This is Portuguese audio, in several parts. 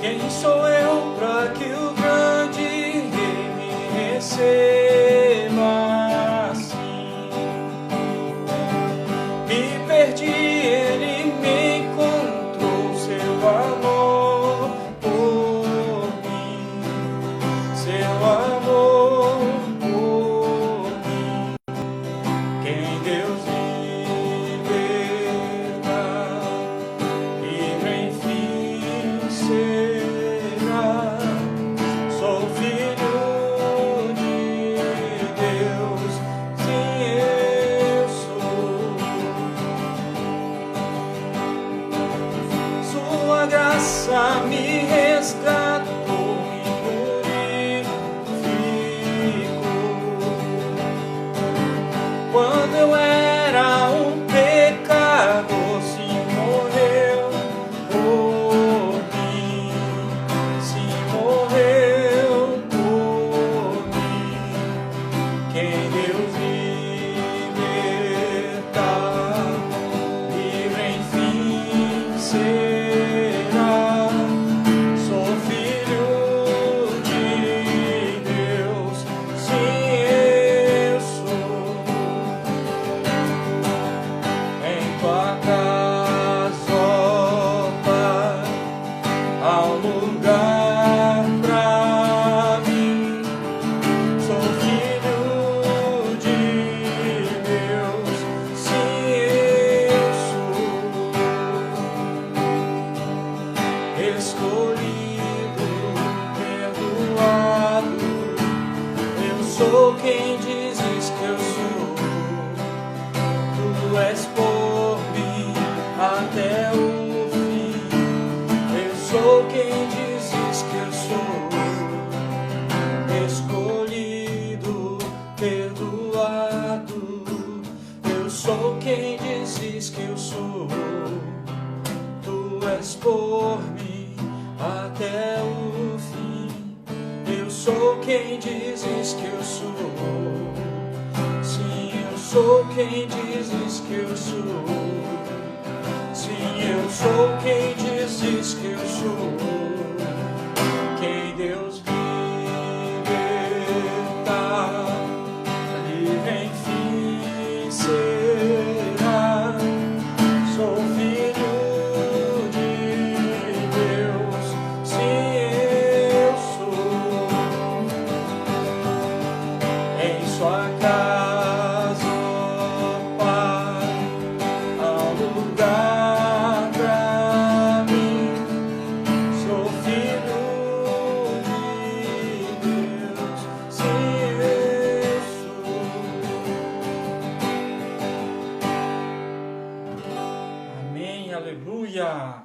Quem sou eu para que o grande rei me receba assim? Me perdi, ele me encontrou, seu amor por mim, seu amor por mim. Quem Deus liberta, livre enfim será. Sou filho de Deus, sim, eu sou. Sua graça me resgatou, me purificou. Quando eu era um pecador, sim, morreu por mim, sim, morreu por mim. Quem Deus liberta, livre enfim será. Sou filho de Deus, sim, eu sou. Em tua casa, ó Pai, há um lugar pra mim. Sou filho de Deus, sim, eu sou. Escolhido, perdoado, eu sou quem dizes que eu sou. Tu és por mim até o fim. Eu sou quem dizes que eu sou. Escolhido, perdoado, eu sou quem dizes que eu sou. Tu és por mim até o fim. Eu sou quem dizes que eu sou. Sim, eu sou quem dizes que eu sou. Sim, eu sou quem dizes que eu sou. Quem Deus liberta, livre enfim será. Sou filho de Deus, sim, eu sou. Em sua casa, ó Pai, há um lugar pra mim. Sou filho de Deus, sim, eu sou. Amém, aleluia.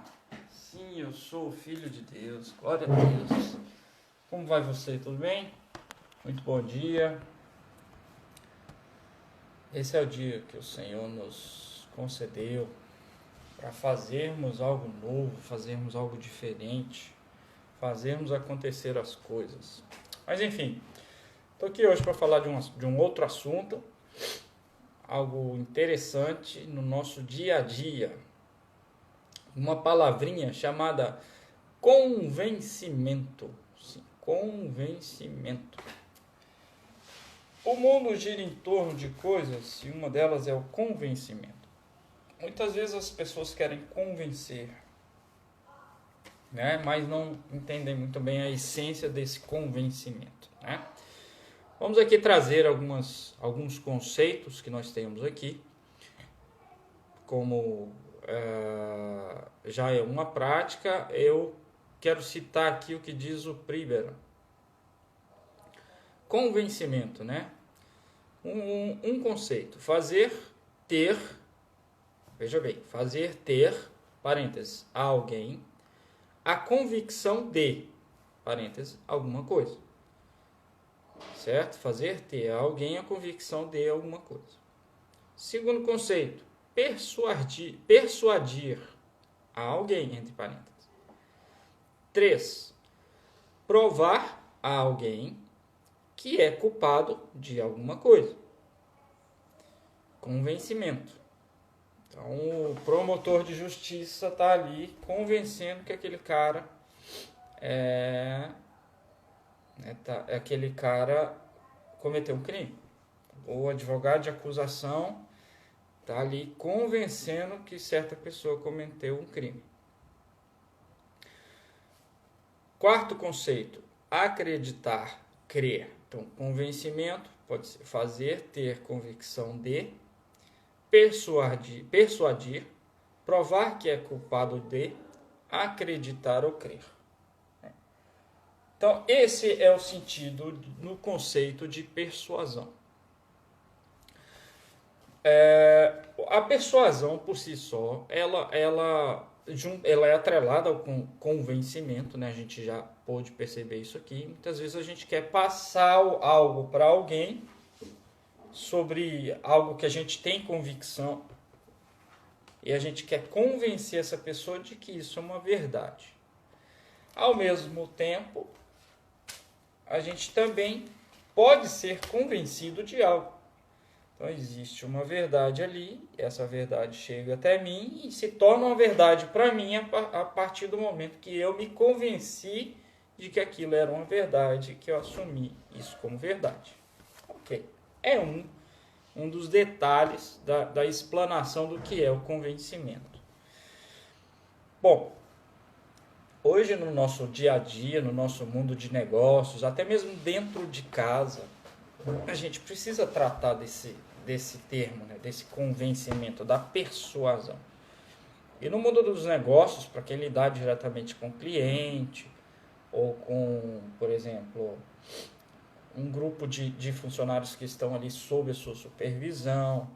Sim, eu sou filho de Deus, glória a Deus. Como vai você? Tudo bem? Muito bom dia. Esse é o dia que o Senhor nos concedeu para fazermos algo novo, fazermos algo diferente, fazermos acontecer as coisas. Mas enfim, estou aqui hoje para falar de um outro assunto, algo interessante no nosso dia a dia. Uma palavrinha chamada convencimento. Sim, convencimento. O mundo gira em torno de coisas e uma delas é o convencimento. Muitas vezes as pessoas querem convencer, né? Mas não entendem muito bem a essência desse convencimento, né? Vamos aqui trazer alguns conceitos que nós temos aqui, como já é uma prática. Eu quero citar aqui o que diz o Priber. Convencimento, né? Um conceito. Fazer ter, veja bem, fazer ter, parênteses, a alguém, a convicção de, parênteses, alguma coisa. Certo? Fazer ter a alguém a convicção de alguma coisa. Segundo conceito, persuadir a alguém, entre parênteses. 3. Provar a alguém que é culpado de alguma coisa. Convencimento. Então, o promotor de justiça está ali convencendo que aquele cara aquele cara cometeu um crime. O advogado de acusação está ali convencendo que certa pessoa cometeu um crime. Quarto conceito, acreditar, crer. Então, convencimento pode ser fazer, ter convicção de, persuadir, provar que é culpado de, acreditar ou crer. Então, esse é o sentido no conceito de persuasão. A persuasão, por si só, ela é atrelada ao convencimento, né? A gente já pôde perceber isso aqui. Muitas vezes a gente quer passar algo para alguém sobre algo que a gente tem convicção e a gente quer convencer essa pessoa de que isso é uma verdade. Ao mesmo tempo, a gente também pode ser convencido de algo. Então, existe uma verdade ali, essa verdade chega até mim e se torna uma verdade para mim a partir do momento que eu me convenci de que aquilo era uma verdade, que eu assumi isso como verdade. Ok. É um dos detalhes da explanação do que é o convencimento. Bom, hoje no nosso dia a dia, no nosso mundo de negócios, até mesmo dentro de casa, a gente precisa tratar desse termo, né, desse convencimento, da persuasão. E no mundo dos negócios, para quem lidar diretamente com o cliente, ou com, por exemplo, um grupo de funcionários que estão ali sob a sua supervisão,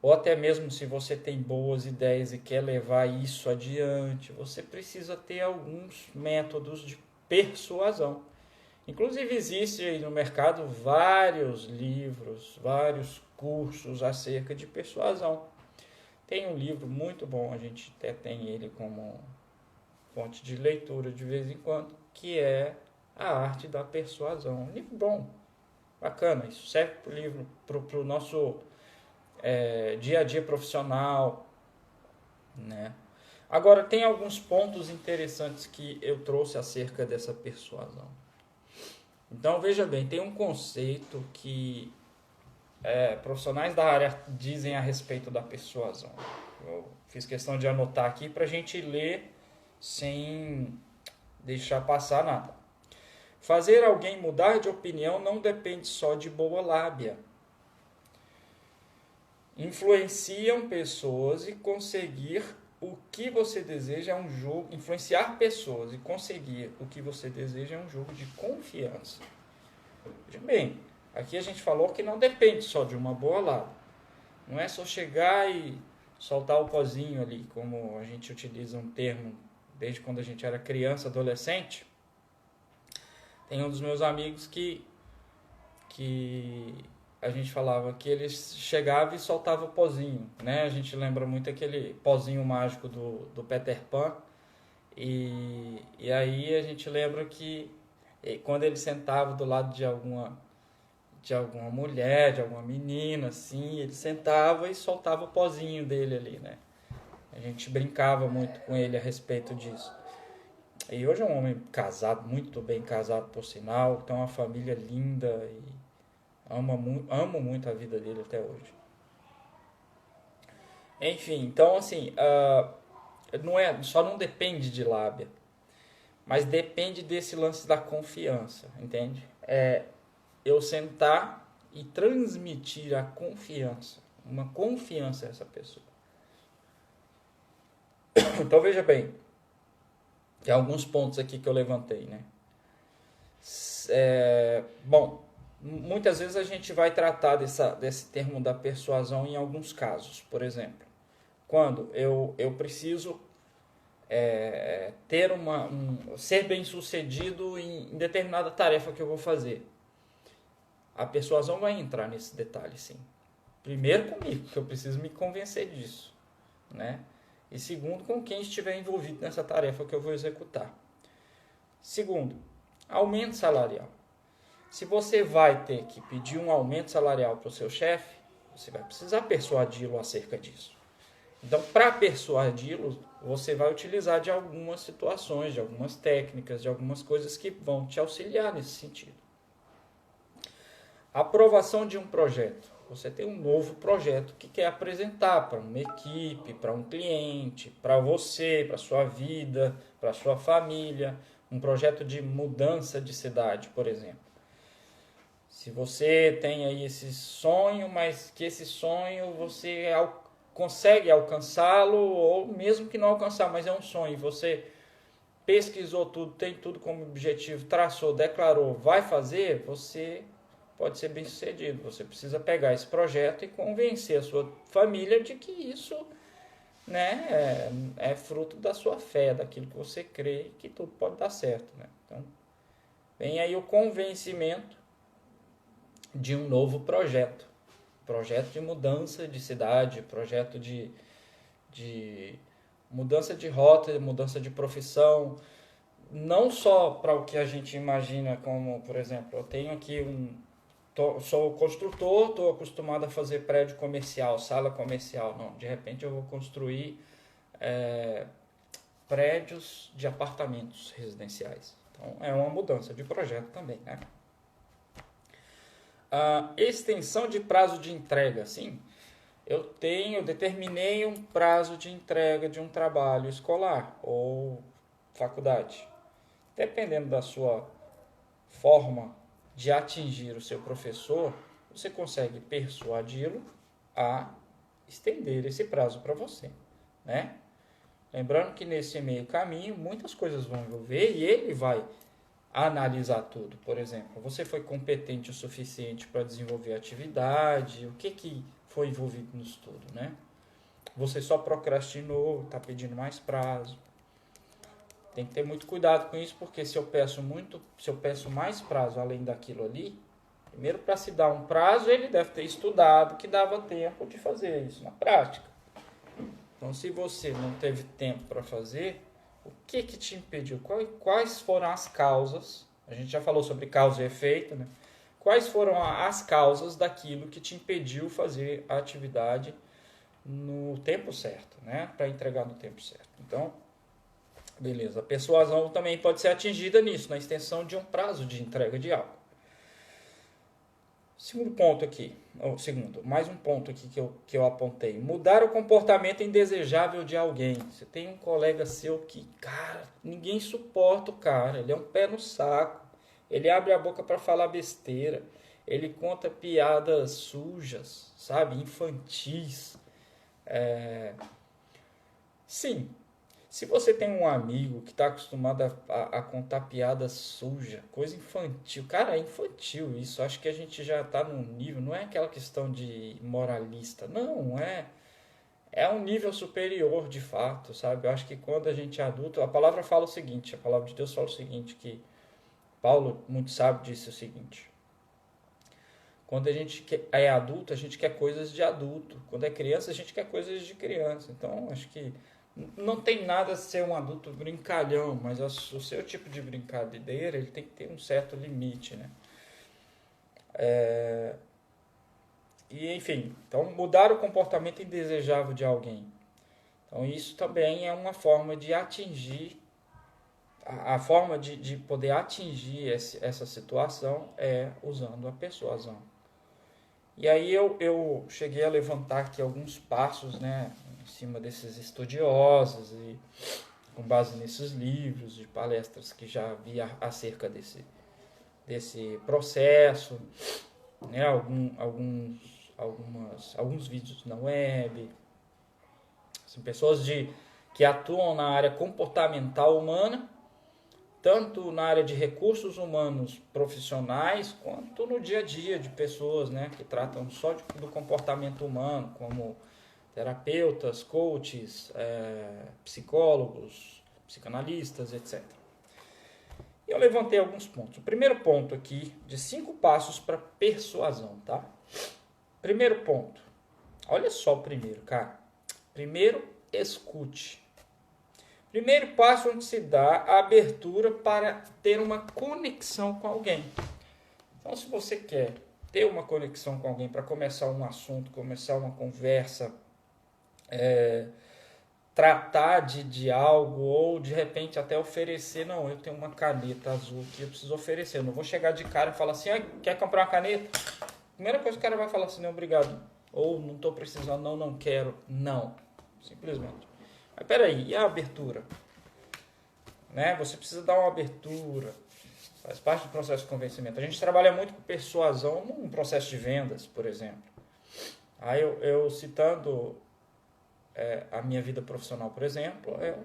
ou até mesmo se você tem boas ideias e quer levar isso adiante, você precisa ter alguns métodos de persuasão. Inclusive, existe aí no mercado vários livros, vários cursos acerca de persuasão. Tem um livro muito bom, a gente até tem ele como fonte de leitura de vez em quando, que é A Arte da Persuasão. Um livro bom, bacana, isso serve para o nosso dia a dia profissional, né? Agora, tem alguns pontos interessantes que eu trouxe acerca dessa persuasão. Então, veja bem, tem um conceito que profissionais da área dizem a respeito da persuasão. Eu fiz questão de anotar aqui para a gente ler sem deixar passar nada. Fazer alguém mudar de opinião não depende só de boa lábia. Influenciam pessoas e conseguir o que você deseja é um jogo. Influenciar pessoas e conseguir o que você deseja é um jogo de confiança. Veja bem, aqui a gente falou que não depende só de uma boa lábia. Não é só chegar e soltar o pozinho ali, como a gente utiliza um termo desde quando a gente era criança, adolescente. Tem um dos meus amigos que a gente falava que ele chegava e soltava o pozinho, né? A gente lembra muito aquele pozinho mágico do Peter Pan. E aí a gente lembra que quando ele sentava do lado de alguma mulher, de alguma menina, assim, ele sentava e soltava o pozinho dele ali, né? A gente brincava muito com ele a respeito disso. E hoje é um homem casado, muito bem casado, por sinal, tem uma família linda e amo muito a vida dele até hoje. Enfim, então assim, só não depende de lábia, mas depende desse lance da confiança, entende? Eu sentar e transmitir a confiança, uma confiança a essa pessoa. Então veja bem, tem alguns pontos aqui que eu levantei, né? Bom, muitas vezes a gente vai tratar desse termo da persuasão em alguns casos. Por exemplo, quando eu preciso ser bem sucedido em determinada tarefa que eu vou fazer. A persuasão vai entrar nesse detalhe, sim. Primeiro comigo, que eu preciso me convencer disso, né? E segundo, com quem estiver envolvido nessa tarefa que eu vou executar. Segundo, aumento salarial. Se você vai ter que pedir um aumento salarial para o seu chefe, você vai precisar persuadi-lo acerca disso. Então, para persuadi-lo, você vai utilizar de algumas situações, de algumas técnicas, de algumas coisas que vão te auxiliar nesse sentido. Aprovação de um projeto. Você tem um novo projeto que quer apresentar para uma equipe, para um cliente, para você, para a sua vida, para a sua família. Um projeto de mudança de cidade, por exemplo. Se você tem aí esse sonho, mas que esse sonho você consegue alcançá-lo, ou mesmo que não alcançar, mas é um sonho, você pesquisou tudo, tem tudo como objetivo, traçou, declarou, vai fazer, você pode ser bem sucedido. Você precisa pegar esse projeto e convencer a sua família de que isso, né, é fruto da sua fé, daquilo que você crê que tudo pode dar certo. Né? Então, vem aí o convencimento de um novo projeto. Projeto de mudança de cidade, projeto de mudança de rota, mudança de profissão. Não só para o que a gente imagina como, por exemplo, eu tenho aqui sou construtor, estou acostumado a fazer prédio comercial, sala comercial. Não, de repente eu vou construir prédios de apartamentos residenciais. Então é uma mudança de projeto também, né? A extensão de prazo de entrega, sim. Eu determinei um prazo de entrega de um trabalho escolar ou faculdade. Dependendo da sua forma de atingir o seu professor, você consegue persuadi-lo a estender esse prazo para você, né? Lembrando que nesse meio caminho muitas coisas vão envolver e ele vai analisar tudo. Por exemplo, você foi competente o suficiente para desenvolver a atividade, o que foi envolvido no estudo, né? Você só procrastinou, está pedindo mais prazo. Tem que ter muito cuidado com isso, porque se eu peço mais prazo além daquilo ali, primeiro para se dar um prazo, ele deve ter estudado que dava tempo de fazer isso na prática. Então, se você não teve tempo para fazer, o que te impediu? Quais foram as causas? A gente já falou sobre causa e efeito, né? Quais foram as causas daquilo que te impediu fazer a atividade no tempo certo, né? Para entregar no tempo certo. Então, beleza. A persuasão também pode ser atingida nisso, na extensão de um prazo de entrega de algo. Mais um ponto aqui que eu apontei. Mudar o comportamento indesejável de alguém. Você tem um colega seu que, cara, ninguém suporta o cara. Ele é um pé no saco. Ele abre a boca para falar besteira. Ele conta piadas sujas, sabe? Infantis. Sim. Se você tem um amigo que está acostumado a contar piada suja, coisa infantil, cara, é infantil isso. Acho que a gente já está num nível, não é aquela questão de moralista, não, é um nível superior de fato, sabe? Eu acho que quando a gente é adulto, a palavra fala o seguinte, a palavra de Deus fala o seguinte, que Paulo, muito sábio, disse o seguinte: quando a gente é adulto, a gente quer coisas de adulto. Quando é criança, a gente quer coisas de criança. Então, acho que não tem nada a ser um adulto brincalhão, mas o seu tipo de brincadeira ele tem que ter um certo limite, né? E enfim, então mudar o comportamento indesejável de alguém. Então isso também é uma forma de atingir, a forma de poder atingir essa situação é usando a persuasão. E aí eu cheguei a levantar aqui alguns passos, né, em cima desses estudiosos e com base nesses livros de palestras que já havia acerca desse processo, né, alguns vídeos na web, assim, pessoas que atuam na área comportamental humana, tanto na área de recursos humanos profissionais, quanto no dia a dia de pessoas, né, que tratam só do comportamento humano, como terapeutas, coaches, psicólogos, psicanalistas, etc. E eu levantei alguns pontos. O primeiro ponto aqui, de 5 passos para persuasão, tá? Primeiro ponto. Olha só o primeiro, cara. Primeiro, escute. Primeiro passo onde se dá a abertura para ter uma conexão com alguém. Então, se você quer ter uma conexão com alguém para começar um assunto, começar uma conversa, tratar de algo, ou de repente até oferecer. Não, eu tenho uma caneta azul que eu preciso oferecer. Eu não vou chegar de cara e falar assim, quer comprar uma caneta? Primeira coisa que o cara vai falar assim, não, obrigado. Ou não estou precisando, não quero. Não, simplesmente. Mas peraí, e a abertura? Né? Você precisa dar uma abertura. Faz parte do processo de convencimento. A gente trabalha muito com persuasão num processo de vendas, por exemplo. Aí eu citando a minha vida profissional, por exemplo, eu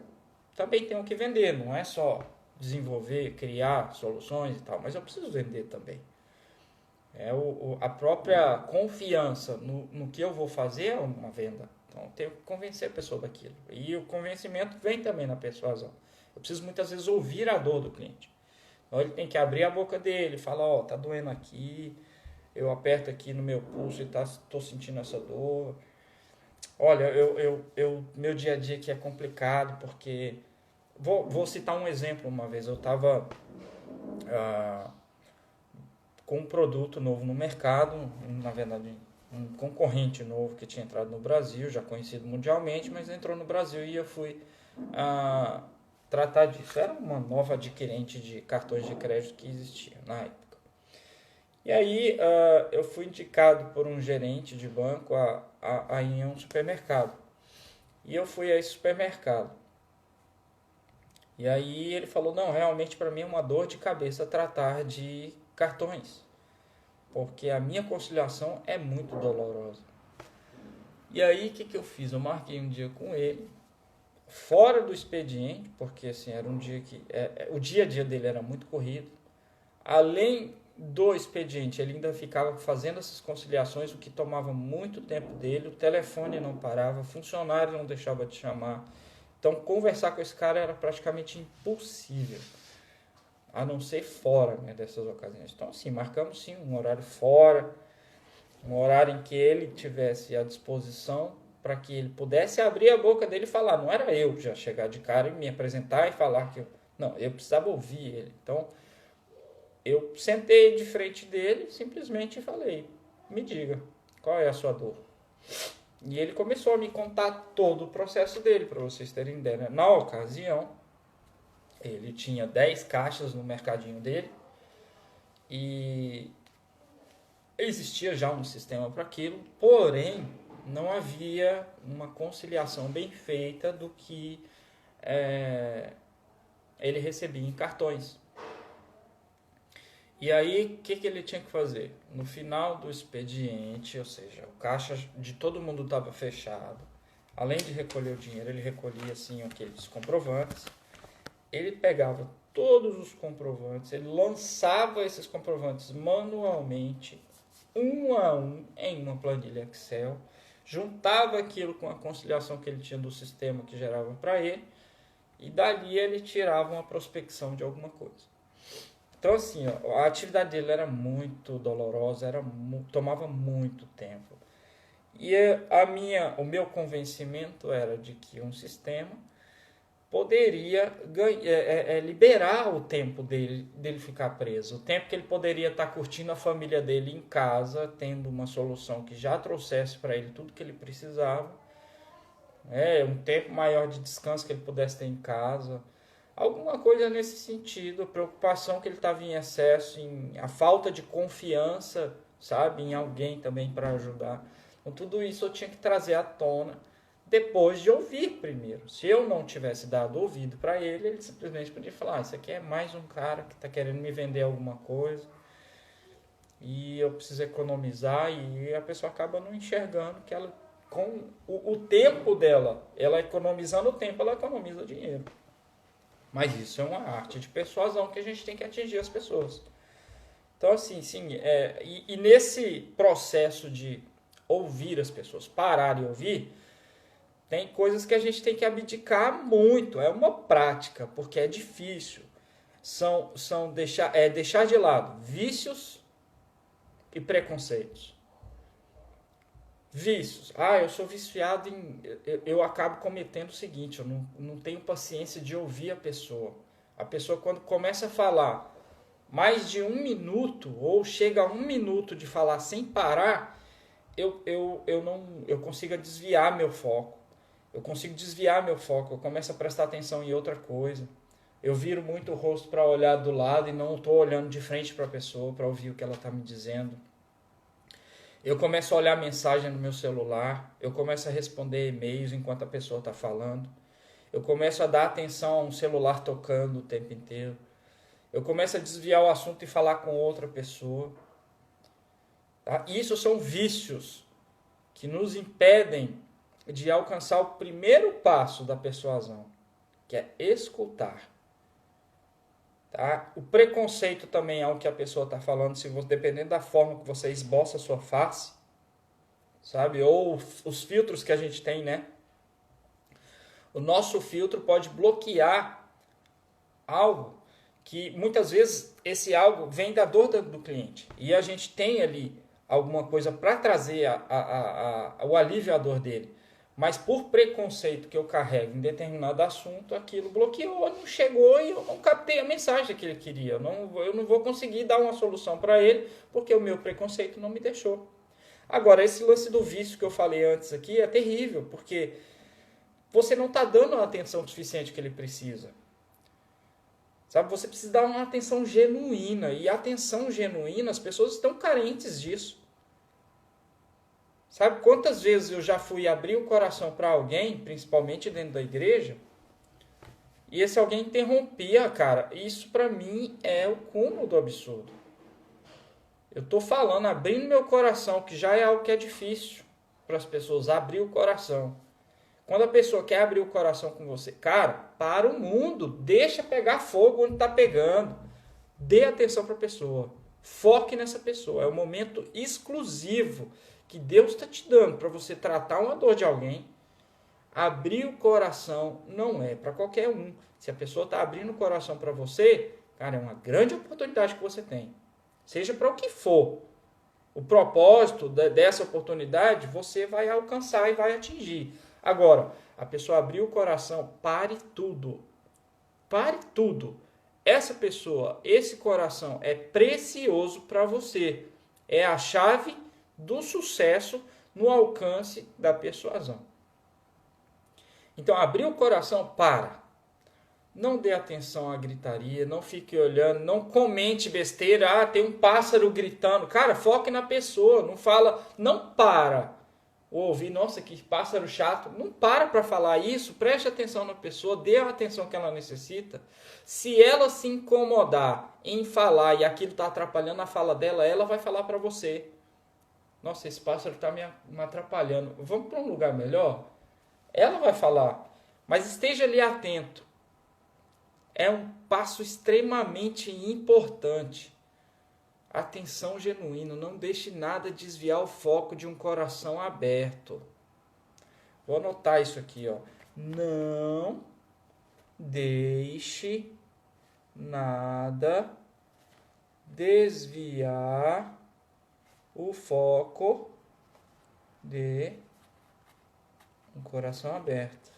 também tenho que vender. Não é só desenvolver, criar soluções e tal, mas eu preciso vender também. A própria confiança no que eu vou fazer é uma venda. Então, eu tenho que convencer a pessoa daquilo. E o convencimento vem também na persuasão. Eu preciso muitas vezes ouvir a dor do cliente. Então, ele tem que abrir a boca dele, falar, tá doendo aqui, eu aperto aqui no meu pulso e tô sentindo essa dor. Olha, meu dia a dia aqui é complicado, porque... Vou citar um exemplo uma vez. Eu estava com um produto novo no mercado, na verdade, um concorrente novo que tinha entrado no Brasil, já conhecido mundialmente, mas entrou no Brasil e eu fui tratar disso. Era uma nova adquirente de cartões de crédito que existia na época. E aí eu fui indicado por um gerente de banco a ir em um supermercado. E eu fui a esse supermercado. E aí ele falou, não, realmente para mim é uma dor de cabeça tratar de cartões, porque a minha conciliação é muito dolorosa. E aí o que eu fiz? Eu marquei um dia com ele, fora do expediente, porque assim, era um dia que o dia a dia dele era muito corrido. Além do expediente, ele ainda ficava fazendo essas conciliações, o que tomava muito tempo dele, o telefone não parava, o funcionário não deixava de chamar. Então, conversar com esse cara era praticamente impossível, a não ser fora, né, dessas ocasiões. Então, assim, marcamos sim um horário fora, um horário em que ele tivesse à disposição para que ele pudesse abrir a boca dele e falar. Não era eu já chegar de cara e me apresentar e falar que... Não, eu precisava ouvir ele. Então, eu sentei de frente dele, simplesmente falei, me diga, qual é a sua dor? E ele começou a me contar todo o processo dele, para vocês terem ideia. Na ocasião, ele tinha 10 caixas no mercadinho dele e existia já um sistema para aquilo, porém não havia uma conciliação bem feita do que ele recebia em cartões. E aí, o que ele tinha que fazer? No final do expediente, ou seja, o caixa de todo mundo estava fechado. Além de recolher o dinheiro, ele recolhia assim aqueles comprovantes. Ele pegava todos os comprovantes, ele lançava esses comprovantes manualmente, um a um, em uma planilha Excel, juntava aquilo com a conciliação que ele tinha do sistema que gerava para ele, e dali ele tirava uma prospecção de alguma coisa. Então, assim, a atividade dele era muito dolorosa, tomava muito tempo. E o meu convencimento era de que um sistema poderia liberar o tempo dele ficar preso. O tempo que ele poderia estar curtindo a família dele em casa, tendo uma solução que já trouxesse para ele tudo que ele precisava. Um tempo maior de descanso que ele pudesse ter em casa. Alguma coisa nesse sentido, a preocupação que ele estava em excesso, a falta de confiança, sabe, em alguém também para ajudar. Então, tudo isso eu tinha que trazer à tona depois de ouvir primeiro. Se eu não tivesse dado ouvido para ele, ele simplesmente podia falar, isso aqui é mais um cara que está querendo me vender alguma coisa e eu preciso economizar, e a pessoa acaba não enxergando que ela, com o tempo dela, ela economizando o tempo, ela economiza dinheiro. Mas isso é uma arte de persuasão que a gente tem que atingir as pessoas. Então, assim, sim, e nesse processo de ouvir as pessoas, parar e ouvir, tem coisas que a gente tem que abdicar muito. É uma prática, porque é difícil. Deixar de lado vícios e preconceitos. Vícios. Eu sou viciado em... Eu acabo cometendo o seguinte, eu não tenho paciência de ouvir a pessoa. A pessoa, quando começa a falar mais de 1 minuto, ou chega a 1 minuto de falar sem parar, eu consigo desviar meu foco. Eu consigo desviar meu foco, eu começo a prestar atenção em outra coisa. Eu viro muito o rosto para olhar do lado e não estou olhando de frente para a pessoa para ouvir o que ela está me dizendo. Eu começo a olhar a mensagem no meu celular, eu começo a responder e-mails enquanto a pessoa está falando. Eu começo a dar atenção a um celular tocando o tempo inteiro. Eu começo a desviar o assunto e falar com outra pessoa. Tá? Isso são vícios que nos impedem de alcançar o primeiro passo da persuasão, que é escutar. Tá? O preconceito também é o que a pessoa está falando, se você, dependendo da forma que você esboça a sua face, sabe? Ou os filtros que a gente tem, né? O nosso filtro pode bloquear algo que muitas vezes esse algo vem da dor do cliente. E a gente tem ali alguma coisa para trazer o alívio à dor dele. Mas por preconceito que eu carrego em determinado assunto, aquilo bloqueou, não chegou e eu não captei a mensagem que ele queria. Eu não vou conseguir dar uma solução para ele, porque o meu preconceito não me deixou. Agora, esse lance do vício que eu falei antes aqui é terrível, porque você não está dando a atenção suficiente que ele precisa. Sabe, você precisa dar uma atenção genuína. E a atenção genuína, as pessoas estão carentes disso. Sabe, quantas vezes eu já fui abrir o coração para alguém, principalmente dentro da igreja, e esse alguém interrompia, cara. Isso para mim é o cúmulo do absurdo. Eu estou falando, abrindo meu coração, que já é algo que é difícil para as pessoas, abrir o coração. Quando a pessoa quer abrir o coração com você, cara, para o mundo, deixa pegar fogo onde está pegando. Dê atenção para a pessoa. Foque nessa pessoa. É o momento exclusivo que Deus está te dando para você tratar uma dor de alguém. Abrir o coração não é para qualquer um. Se a pessoa está abrindo o coração para você, cara, é uma grande oportunidade que você tem. Seja para o que for. O propósito dessa oportunidade você vai alcançar e vai atingir. Agora, a pessoa abriu o coração, pare tudo. Pare tudo. Essa pessoa, esse coração é precioso para você. É a chave do sucesso no alcance da persuasão. Então, abrir o coração, para. Não dê atenção à gritaria, não fique olhando, não comente besteira. Ah, tem um pássaro gritando. Cara, foque na pessoa, não fala, não para. Ouvir, nossa, que pássaro chato. Não para falar isso, preste atenção na pessoa, dê a atenção que ela necessita. Se ela se incomodar em falar e aquilo está atrapalhando a fala dela, ela vai falar para você. Nossa, esse pássaro está me atrapalhando. Vamos para um lugar melhor? Ela vai falar, mas esteja ali atento. É um passo extremamente importante. Atenção genuína, não deixe nada desviar o foco de um coração aberto. Vou anotar isso aqui, ó. Não deixe nada desviar o foco de um coração aberto.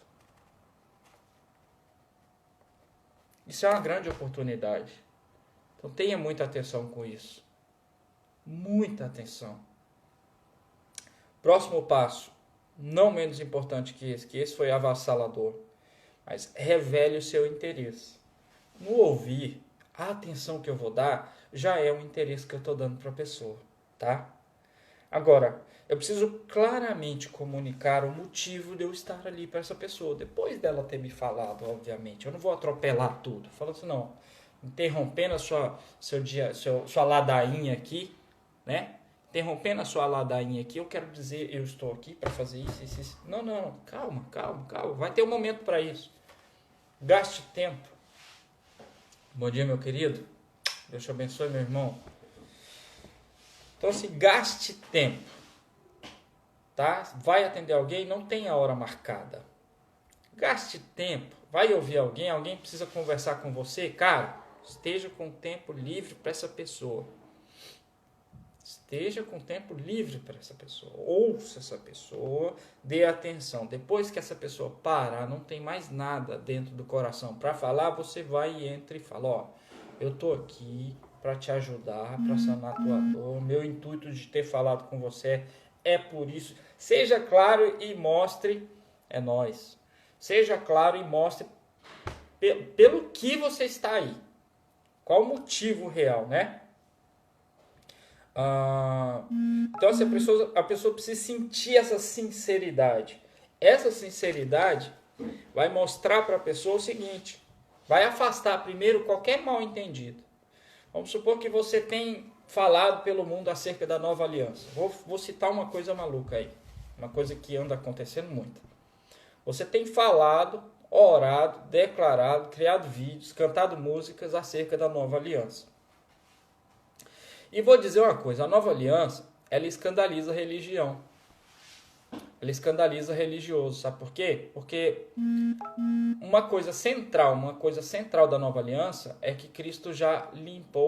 Isso é uma grande oportunidade. Então tenha muita atenção com isso. Muita atenção. Próximo passo, não menos importante que esse foi avassalador, mas revele o seu interesse. No ouvir, a atenção que eu vou dar já é o interesse que eu estou dando para a pessoa, tá? Agora, eu preciso claramente comunicar o motivo de eu estar ali para essa pessoa, depois dela ter me falado, obviamente. Eu não vou atropelar tudo. Fala assim, não, interrompendo a sua ladainha aqui, né? Interrompendo a sua ladainha aqui, eu quero dizer, eu estou aqui para fazer isso. Não, calma. Vai ter um momento para isso. Gaste tempo. Bom dia, meu querido. Deus te abençoe, meu irmão. Então, assim, gaste tempo. Tá? Vai atender alguém, não tem a hora marcada. Gaste tempo. Vai ouvir alguém precisa conversar com você. Cara, esteja com tempo livre para essa pessoa. Esteja com tempo livre para essa pessoa. Ouça essa pessoa, dê atenção. Depois que essa pessoa parar, não tem mais nada dentro do coração para falar, você vai e entra e fala, ó, eu estou aqui para te ajudar, para sanar a tua dor. Meu intuito de ter falado com você é por isso. Seja claro e mostre É nós. Seja claro e mostre pelo que você está aí. Qual o motivo real, né? Então a pessoa precisa sentir essa sinceridade. Essa sinceridade vai mostrar para a pessoa o seguinte: vai afastar primeiro qualquer mal entendido. Vamos supor que você tem falado pelo mundo acerca da nova aliança. Vou citar uma coisa maluca aí, uma coisa que anda acontecendo muito. Você tem falado, orado, declarado, criado vídeos, cantado músicas acerca da nova aliança. E vou dizer uma coisa: a nova aliança, ela escandaliza a religião. Ela escandaliza religioso, sabe por quê? Porque uma coisa central da nova aliança é que Cristo já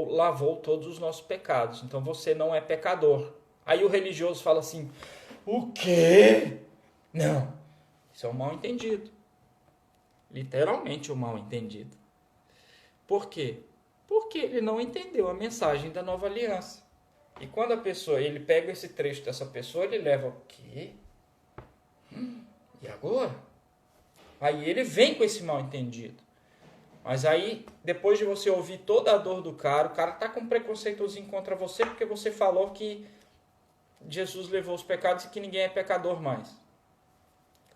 lavou todos os nossos pecados. Então você não é pecador. Aí o religioso fala assim: o quê? Não, isso é um mal entendido. Literalmente um mal entendido. Por quê? Porque ele não entendeu a mensagem da nova aliança. E quando ele pega esse trecho dessa pessoa, ele leva o quê? E agora? Aí ele vem com esse mal entendido. Mas aí, depois de você ouvir toda a dor do cara, o cara tá com um preconceitozinho contra você porque você falou que Jesus levou os pecados e que ninguém é pecador mais.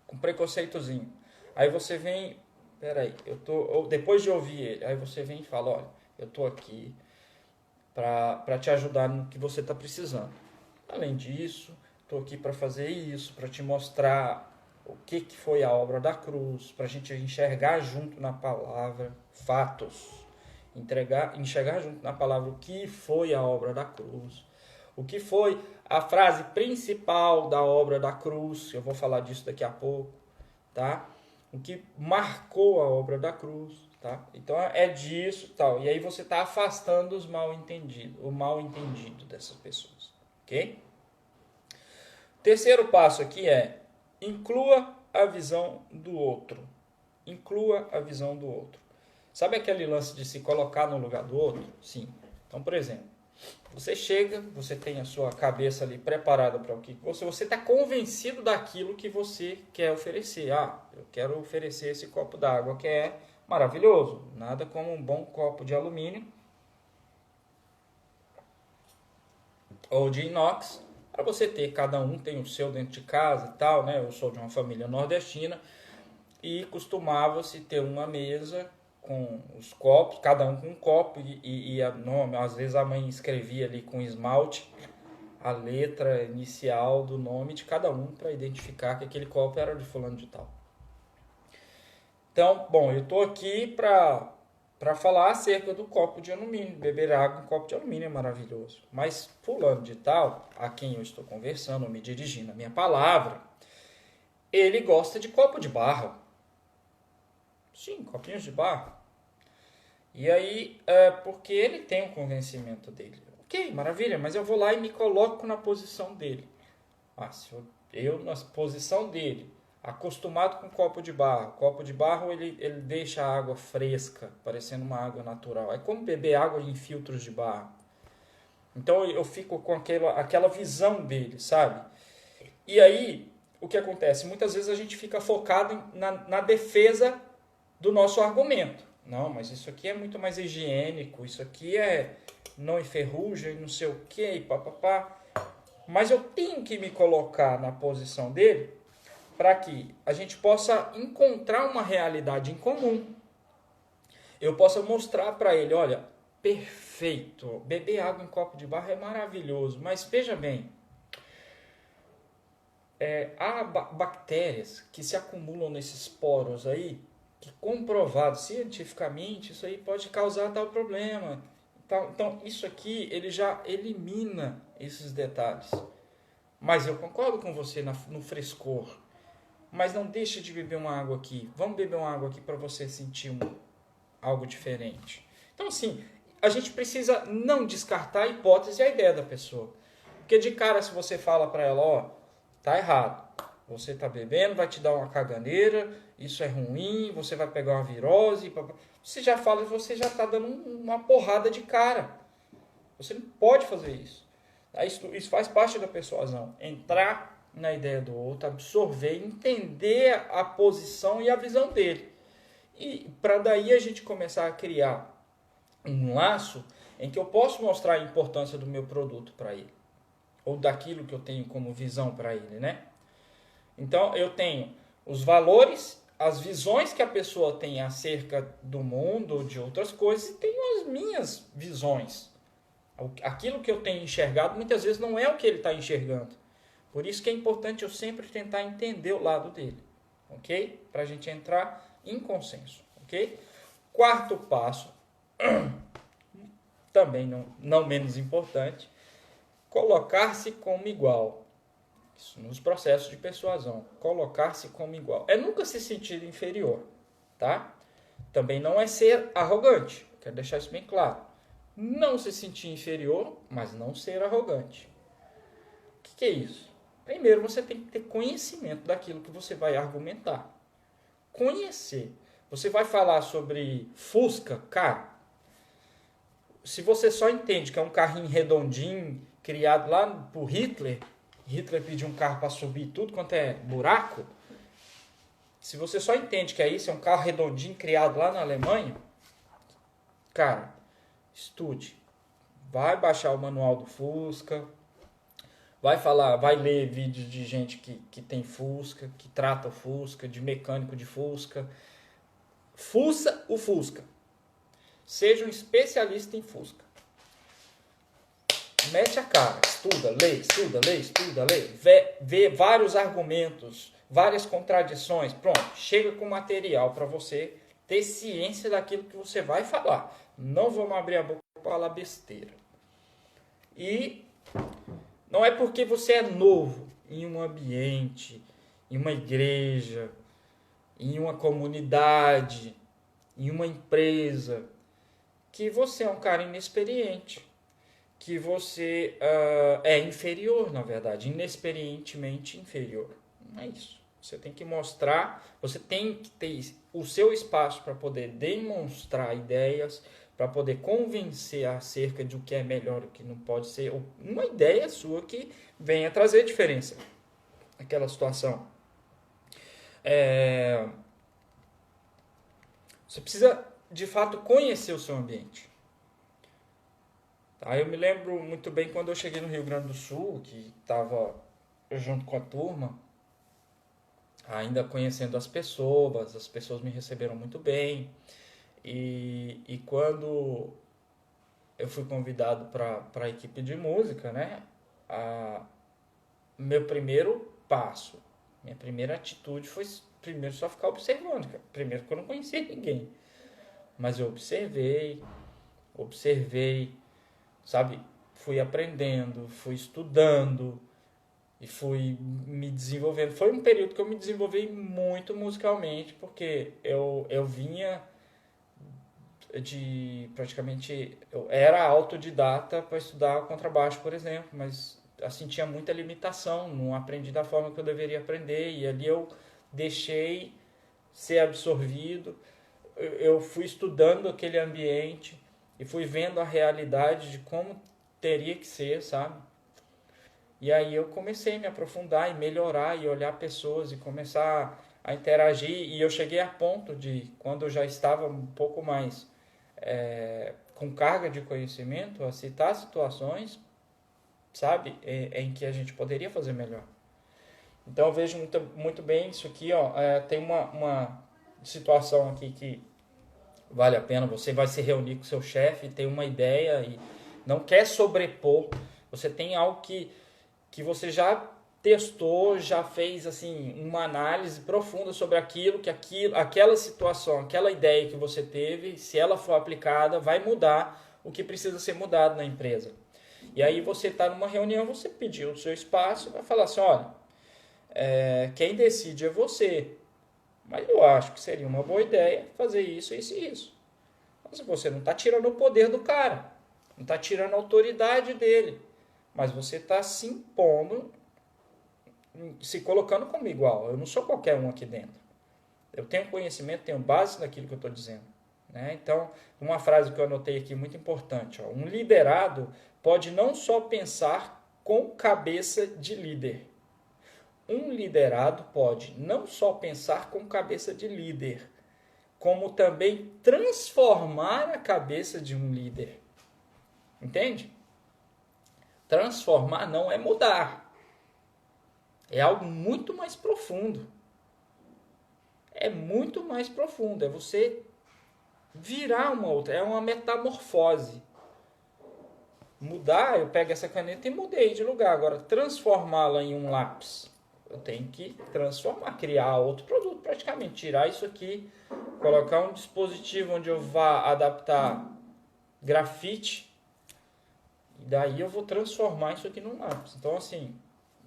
Com preconceitozinho. Aí você vem, peraí, depois de ouvir ele, aí você vem e fala: olha, eu tô aqui para te ajudar no que você está precisando. Além disso, estou aqui para fazer isso, para te mostrar o que foi a obra da cruz, para a gente enxergar junto na palavra fatos, enxergar junto na palavra o que foi a obra da cruz, o que foi a frase principal da obra da cruz, eu vou falar disso daqui a pouco, tá? O que marcou a obra da cruz, tá? Então é disso, tal. E aí você está afastando o mal entendido dessas pessoas, ok? Terceiro passo aqui é: inclua a visão do outro. Inclua a visão do outro. Sabe aquele lance de se colocar no lugar do outro? Sim. Então, por exemplo, você chega, você tem a sua cabeça ali preparada para o que você está convencido daquilo que você quer oferecer. Eu quero oferecer esse copo d'água que é maravilhoso. Nada como um bom copo de alumínio ou de inox, para você ter, cada um tem o seu dentro de casa e tal, né? Eu sou de uma família nordestina e costumava-se ter uma mesa com os copos, cada um com um copo às vezes a mãe escrevia ali com esmalte a letra inicial do nome de cada um para identificar que aquele copo era de fulano de tal. Então, bom, eu estou aqui para falar acerca do copo de alumínio. Beber água em copo de alumínio é maravilhoso. Mas fulano de tal, a quem eu estou conversando, me dirigindo a minha palavra, ele gosta de copo de barro. Sim, copinhos de barro. E aí, porque ele tem um convencimento dele. Ok, maravilha, mas eu vou lá e me coloco na posição dele. Se eu na posição dele, acostumado com copo de barro ele deixa a água fresca, parecendo uma água natural. É como beber água em filtros de barro. Então eu fico com aquela visão dele, sabe? E aí, o que acontece? Muitas vezes a gente fica focado na defesa do nosso argumento. Não, mas isso aqui é muito mais higiênico, isso aqui não enferruja e não sei o que, e papapá. Mas eu tenho que me colocar na posição dele para que a gente possa encontrar uma realidade em comum. Eu possa mostrar para ele: olha, perfeito, beber água em copo de barro é maravilhoso, mas veja bem, há bactérias que se acumulam nesses poros aí, que comprovado cientificamente, isso aí pode causar tal problema. Então isso aqui, ele já elimina esses detalhes. Mas eu concordo com você no frescor. Mas não deixa de beber uma água aqui. Vamos beber uma água aqui para você sentir algo diferente. Então, assim, a gente precisa não descartar a hipótese e a ideia da pessoa. Porque de cara, se você fala para ela: tá errado, você tá bebendo, vai te dar uma caganeira, isso é ruim, você vai pegar uma virose, você já fala, você já tá dando uma porrada de cara. Você não pode fazer isso. Isso faz parte da persuasão. Entrar na ideia do outro, absorver, entender a posição e a visão dele. E para daí a gente começar a criar um laço em que eu posso mostrar a importância do meu produto para ele, ou daquilo que eu tenho como visão para ele, né? Então eu tenho os valores, as visões que a pessoa tem acerca do mundo ou de outras coisas, e tenho as minhas visões. Aquilo que eu tenho enxergado muitas vezes não é o que ele está enxergando. Por isso que é importante eu sempre tentar entender o lado dele, ok? Para a gente entrar em consenso, ok? Quarto passo, também não menos importante, colocar-se como igual. Isso nos processos de persuasão. Colocar-se como igual. É nunca se sentir inferior, tá? Também não é ser arrogante. Quero deixar isso bem claro. Não se sentir inferior, mas não ser arrogante. O que é isso? Primeiro, você tem que ter conhecimento daquilo que você vai argumentar. Conhecer. Você vai falar sobre Fusca, cara. Se você só entende que é um carrinho redondinho, criado lá por Hitler pediu um carro para subir tudo quanto é buraco. Se você só entende que é isso, é um carro redondinho criado lá na Alemanha, cara, estude. Vai baixar o manual do Fusca, vai ler vídeos de gente que tem Fusca, que trata o Fusca, de mecânico de Fusca. Fuça o Fusca. Seja um especialista em Fusca. Mete a cara, estuda, lê. Vê vários argumentos, várias contradições. Pronto, chega com material para você ter ciência daquilo que você vai falar. Não vamos abrir a boca para falar besteira. E não é porque você é novo em um ambiente, em uma igreja, em uma comunidade, em uma empresa, que você é um cara inexperiente, que você é inferior, na verdade, inexperientemente inferior. Não é isso. Você tem que mostrar, você tem que ter o seu espaço para poder demonstrar ideias, para poder convencer acerca de o que é melhor e o que não pode ser, uma ideia sua que venha trazer diferença naquela situação. Você precisa, de fato, conhecer o seu ambiente. Tá? Eu me lembro muito bem quando eu cheguei no Rio Grande do Sul, que estava junto com a turma, ainda conhecendo as pessoas me receberam muito bem. E quando eu fui convidado para a equipe de música, né? Meu primeiro passo, minha primeira atitude foi primeiro só ficar observando. Primeiro que eu não conhecia ninguém. Mas eu observei, sabe? Fui aprendendo, fui estudando e fui me desenvolvendo. Foi um período que eu me desenvolvi muito musicalmente, porque eu vinha praticamente, eu era autodidata para estudar contrabaixo, por exemplo, mas assim tinha muita limitação, não aprendi da forma que eu deveria aprender, e ali eu deixei ser absorvido. Eu fui estudando aquele ambiente e fui vendo a realidade de como teria que ser, sabe? E aí eu comecei a me aprofundar e melhorar e olhar pessoas e começar a interagir, e eu cheguei a ponto de, quando eu já estava um pouco mais com carga de conhecimento, a citar situações, sabe, em que a gente poderia fazer melhor. Então eu vejo muito bem isso aqui, ó. Tem uma situação aqui que vale a pena. Você vai se reunir com seu chefe, tem uma ideia e não quer sobrepor. Você tem algo que você já testou, já fez assim uma análise profunda sobre aquela situação, aquela ideia que você teve, se ela for aplicada, vai mudar o que precisa ser mudado na empresa. E aí você está numa reunião, você pediu o seu espaço, vai falar assim, olha, quem decide é você, mas eu acho que seria uma boa ideia fazer isso, isso e isso. Mas você não está tirando o poder do cara, não está tirando a autoridade dele, mas você está se impondo, se colocando como igual. Eu não sou qualquer um aqui dentro. Eu tenho conhecimento, tenho base naquilo que eu estou dizendo. Né? Então, uma frase que eu anotei aqui muito importante. Ó, um liderado pode não só pensar com cabeça de líder. um liderado pode não só pensar com cabeça de líder, como também transformar a cabeça de um líder. Entende? Transformar não é mudar. É algo muito mais profundo. É muito mais profundo. É você virar uma outra. É uma metamorfose. Mudar, eu pego essa caneta e mudei de lugar. Agora, transformá-la em um lápis. Eu tenho que transformar, criar outro produto praticamente. Tirar isso aqui, colocar um dispositivo onde eu vá adaptar grafite. E daí eu vou transformar isso aqui num lápis. Então, assim,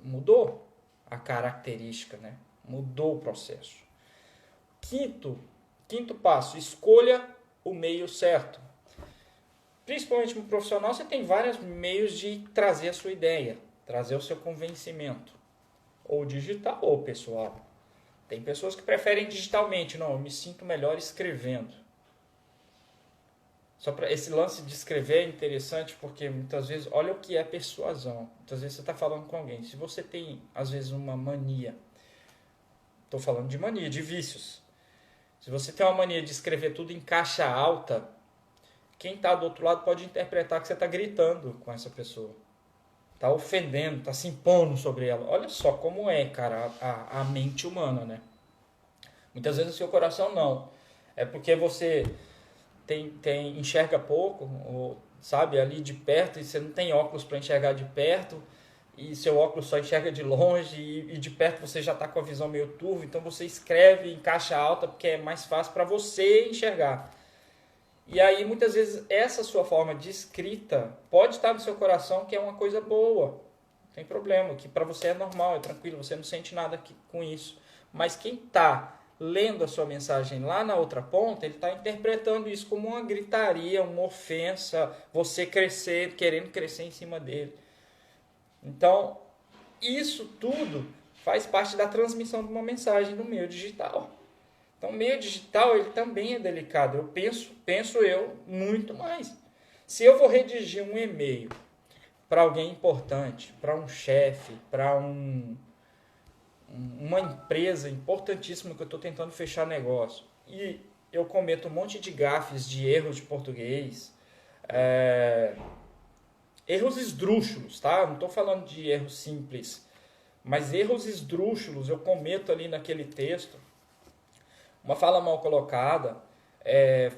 mudou a característica, né? Mudou o processo. Quinto passo, escolha o meio certo. Principalmente no profissional, você tem vários meios de trazer a sua ideia, trazer o seu convencimento. Ou digital ou pessoal. Tem pessoas que preferem digitalmente. Não, eu me sinto melhor escrevendo. Só para esse lance de escrever é interessante porque muitas vezes, olha o que é persuasão. Muitas vezes você está falando com alguém. Se você tem, às vezes, uma mania. Estou falando de mania, de vícios. Se você tem uma mania de escrever tudo em caixa alta, quem está do outro lado pode interpretar que você está gritando com essa pessoa. Está ofendendo, está se impondo sobre ela. Olha só como é, cara, a mente humana, né? Muitas vezes o seu coração não. É porque você enxerga pouco, ou, sabe, ali de perto, e você não tem óculos para enxergar de perto, e seu óculos só enxerga de longe, e de perto você já está com a visão meio turva, então você escreve em caixa alta porque é mais fácil para você enxergar. E aí, muitas vezes, essa sua forma de escrita pode estar no seu coração, que é uma coisa boa. Não tem problema, que para você é normal, é tranquilo, você não sente nada com isso. Mas quem está lendo a sua mensagem lá na outra ponta, ele está interpretando isso como uma gritaria, uma ofensa, você crescer, querendo crescer em cima dele. Então, isso tudo faz parte da transmissão de uma mensagem no meio digital. Então, o meio digital ele também é delicado. Eu penso muito mais. Se eu vou redigir um e-mail para alguém importante, para um chefe, para uma empresa importantíssima que eu estou tentando fechar negócio, e eu cometo um monte de gafes, de erros de português, erros esdrúxulos, tá? Não estou falando de erros simples, mas erros esdrúxulos eu cometo ali naquele texto. Uma fala mal colocada,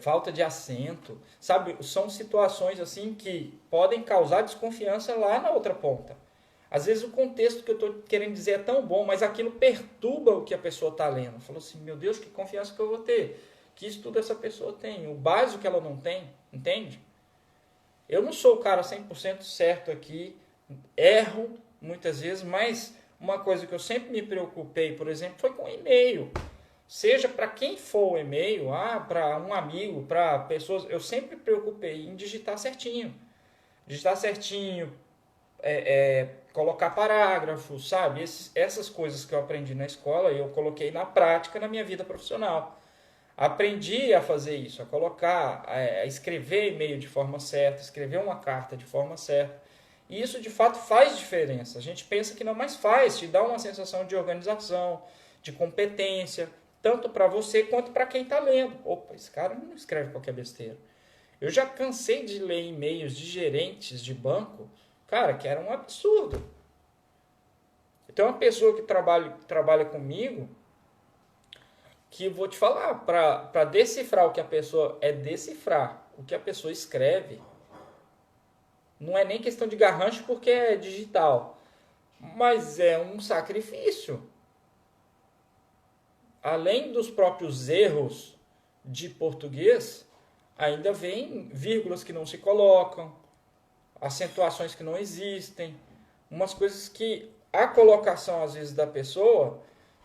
falta de acento, sabe? São situações assim que podem causar desconfiança lá na outra ponta. Às vezes o contexto que eu estou querendo dizer é tão bom, mas aquilo perturba o que a pessoa está lendo. Falou assim, meu Deus, que confiança que eu vou ter. Que estudo essa pessoa tem. O básico que ela não tem, entende? Eu não sou o cara 100% certo aqui, erro muitas vezes, mas uma coisa que eu sempre me preocupei, por exemplo, foi com e-mail. Seja para quem for o e-mail, para um amigo, para pessoas, eu sempre me preocupei em digitar certinho. Digitar certinho, colocar parágrafos, sabe? Essas coisas que eu aprendi na escola, eu coloquei na prática na minha vida profissional. Aprendi a fazer isso, a colocar, a escrever e-mail de forma certa, escrever uma carta de forma certa. E isso, de fato, faz diferença. A gente pensa que não, mas faz, te dá uma sensação de organização, de competência, tanto para você quanto para quem está lendo. Opa, esse cara não escreve qualquer besteira. Eu já cansei de ler e-mails de gerentes de banco, cara, que era um absurdo. Então, uma pessoa que trabalha comigo, que eu vou te falar, para decifrar o que a pessoa decifrar, o que a pessoa escreve, não é nem questão de garrancho porque é digital, mas é um sacrifício. Além dos próprios erros de português, ainda vem vírgulas que não se colocam, acentuações que não existem, umas coisas que a colocação, às vezes, da pessoa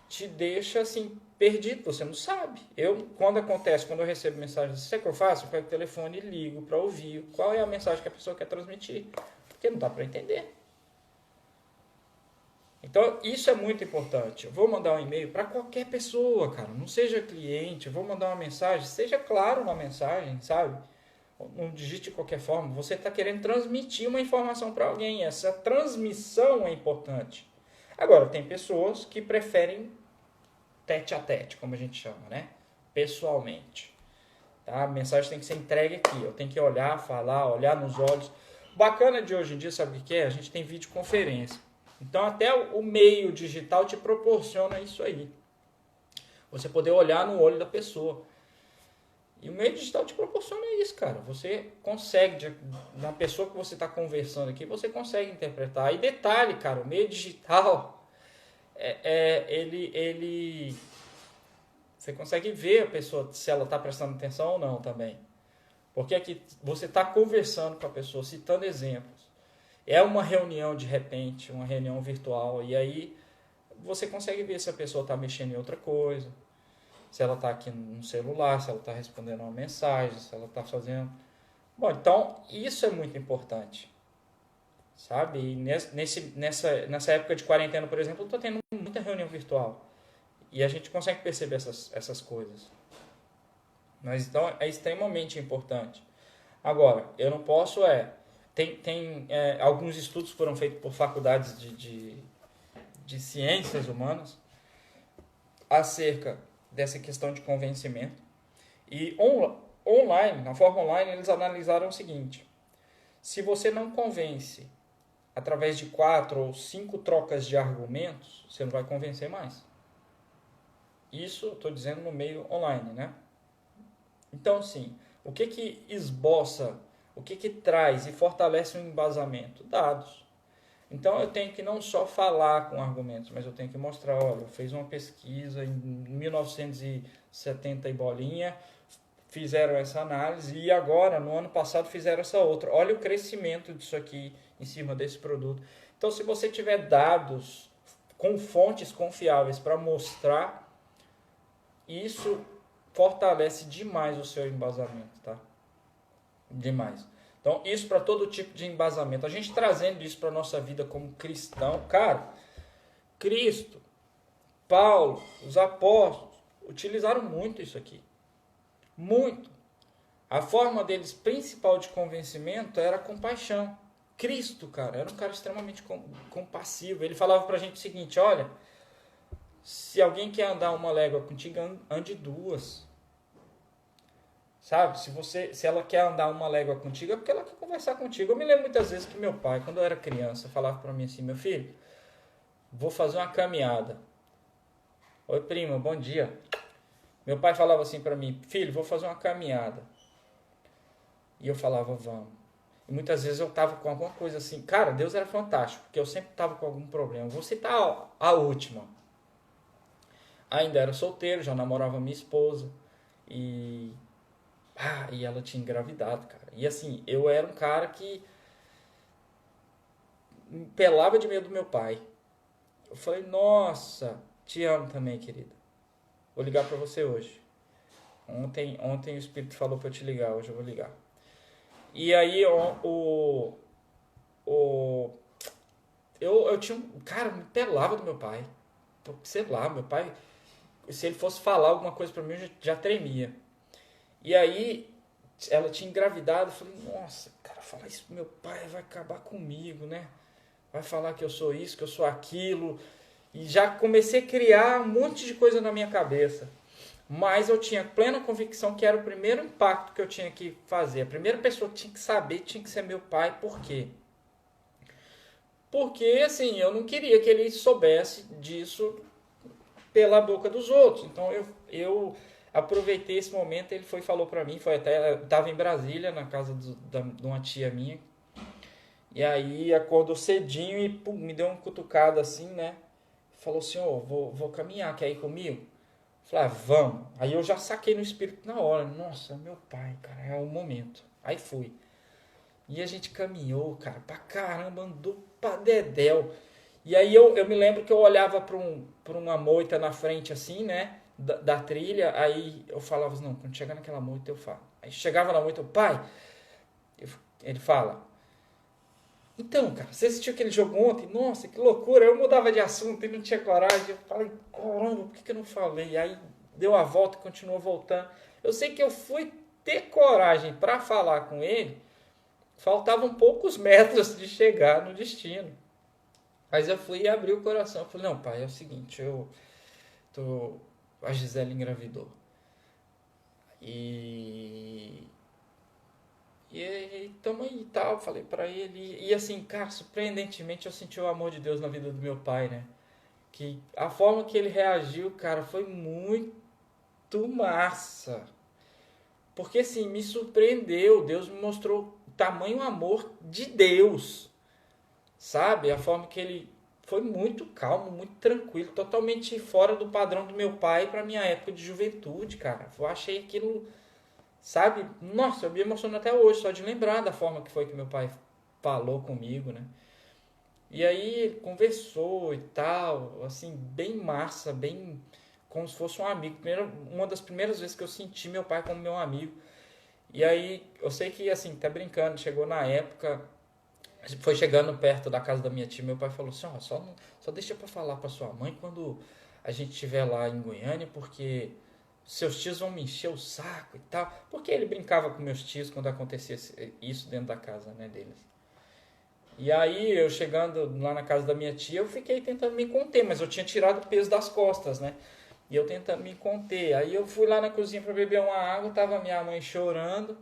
te deixa assim, perdido, você não sabe. Quando eu recebo mensagem, sabe o que eu faço? Eu pego o telefone e ligo para ouvir qual é a mensagem que a pessoa quer transmitir, porque não dá para entender. Então, isso é muito importante. Eu vou mandar um e-mail para qualquer pessoa, cara. Não seja cliente, eu vou mandar uma mensagem. Seja claro na mensagem, sabe? Não digite de qualquer forma. Você está querendo transmitir uma informação para alguém. Essa transmissão é importante. Agora, tem pessoas que preferem tete a tete, como a gente chama, né? Pessoalmente. Tá? A mensagem tem que ser entregue aqui. Eu tenho que olhar, falar, olhar nos olhos. O bacana de hoje em dia, sabe o que é? A gente tem videoconferência. Então, até o meio digital te proporciona isso aí. Você poder olhar no olho da pessoa. E o meio digital te proporciona isso, cara. Você consegue, na pessoa que você está conversando aqui, você consegue interpretar. E detalhe, cara, o meio digital, você consegue ver a pessoa se ela está prestando atenção ou não também. Porque aqui você está conversando com a pessoa, citando exemplos. É uma reunião de repente, uma reunião virtual, e aí você consegue ver se a pessoa está mexendo em outra coisa, se ela está aqui no celular, se ela está respondendo uma mensagem, se ela está fazendo... Bom, então isso é muito importante, sabe? E nessa época de quarentena, por exemplo, eu estou tendo muita reunião virtual, e a gente consegue perceber essas coisas. Mas então é extremamente importante. Agora, eu não posso tem alguns estudos foram feitos por faculdades de ciências humanas acerca dessa questão de convencimento. E online, na forma online, eles analisaram o seguinte: se você não convence através de 4 ou 5 trocas de argumentos, você não vai convencer mais. Isso eu estou dizendo no meio online, né? Então, sim, o que esboça, o que traz e fortalece o embasamento? Dados. Então, eu tenho que não só falar com argumentos, mas eu tenho que mostrar, olha, eu fiz uma pesquisa em 1970 e bolinha, fizeram essa análise e agora, no ano passado, fizeram essa outra. Olha o crescimento disso aqui em cima desse produto. Então, se você tiver dados com fontes confiáveis para mostrar, isso fortalece demais o seu embasamento, tá? Demais. Então, isso para todo tipo de embasamento. A gente trazendo isso para a nossa vida como cristão, cara, Cristo, Paulo, os apóstolos, utilizaram muito isso aqui. Muito. A forma deles principal de convencimento era a compaixão. Cristo, cara, era um cara extremamente compassivo. Ele falava para a gente o seguinte: olha, se alguém quer andar uma légua contigo, ande 2. Sabe? Se ela quer andar uma légua contigo, é porque ela quer conversar contigo. Eu me lembro muitas vezes que meu pai, quando eu era criança, falava para mim assim: meu filho, vou fazer uma caminhada. Oi, prima, bom dia. Meu pai falava assim para mim: filho, vou fazer uma caminhada. E eu falava: vamos. E muitas vezes eu tava com alguma coisa assim. Cara, Deus era fantástico, porque eu sempre tava com algum problema. Vou citar a última. Ainda era solteiro, já namorava minha esposa. E ela tinha engravidado, cara. E assim, eu era um cara que pelava de medo do meu pai. Eu falei: nossa, te amo também, querida. Vou ligar pra você hoje. Ontem o Espírito falou pra eu te ligar, hoje eu vou ligar. E aí eu tinha um... Cara, me pelava do meu pai. Sei lá, meu pai... Se ele fosse falar alguma coisa pra mim, eu já tremia. E aí, ela tinha engravidado. Eu falei: nossa, cara, falar isso pro meu pai vai acabar comigo, né? Vai falar que eu sou isso, que eu sou aquilo. E já comecei a criar um monte de coisa na minha cabeça. Mas eu tinha plena convicção que era o primeiro impacto que eu tinha que fazer. A primeira pessoa que tinha que saber tinha que ser meu pai. Por quê? Porque, assim, eu não queria que ele soubesse disso pela boca dos outros. Então, eu aproveitei esse momento. Ele falou pra mim, eu estava em Brasília, na casa de uma tia minha. E aí, acordou cedinho e me deu uma cutucada assim, né? Falou assim: vou caminhar, quer ir comigo? Falei: vamos. Aí eu já saquei no espírito na hora. Nossa, meu pai, cara, é o momento. Aí fui. E a gente caminhou, cara, pra caramba, andou pra dedéu. E aí eu me lembro que eu olhava pra uma moita na frente, assim, né, da trilha. Aí eu falava assim: não, quando chegar naquela moita eu falo. Aí chegava na moita, pai, ele fala: então, cara, você assistiu aquele jogo ontem? Nossa, que loucura. Eu mudava de assunto e não tinha coragem. Eu falei: caramba, por que eu não falei? Aí deu a volta e continuou voltando. Eu sei que eu fui ter coragem para falar com ele. Faltavam poucos metros de chegar no destino. Mas eu fui e abri o coração. Eu falei, não, pai, é o seguinte, a Gisele engravidou. E tamo aí e tal, falei pra ele. E assim, cara, surpreendentemente eu senti o amor de Deus na vida do meu pai, né? Que a forma que ele reagiu, cara, foi muito massa. Porque assim, me surpreendeu. Deus me mostrou o tamanho amor de Deus. Sabe? A forma que ele foi muito calmo, muito tranquilo, totalmente fora do padrão do meu pai pra minha época de juventude, cara. Eu achei aquilo, sabe? Nossa, eu me emociono até hoje só de lembrar da forma que foi que meu pai falou comigo, né? E aí ele conversou e tal, assim, bem massa, bem como se fosse um amigo. Uma das primeiras vezes que eu senti meu pai como meu amigo. E aí, eu sei que, assim, tá brincando, chegou na época, foi chegando perto da casa da minha tia, meu pai falou assim, ó, só deixa pra falar pra sua mãe quando a gente estiver lá em Goiânia, porque seus tios vão me encher o saco e tal. Porque ele brincava com meus tios quando acontecia isso dentro da casa, né, deles. E aí, eu chegando lá na casa da minha tia, eu fiquei tentando me conter, mas eu tinha tirado o peso das costas, né? E eu tentando me conter. Aí eu fui lá na cozinha para beber uma água, tava minha mãe chorando,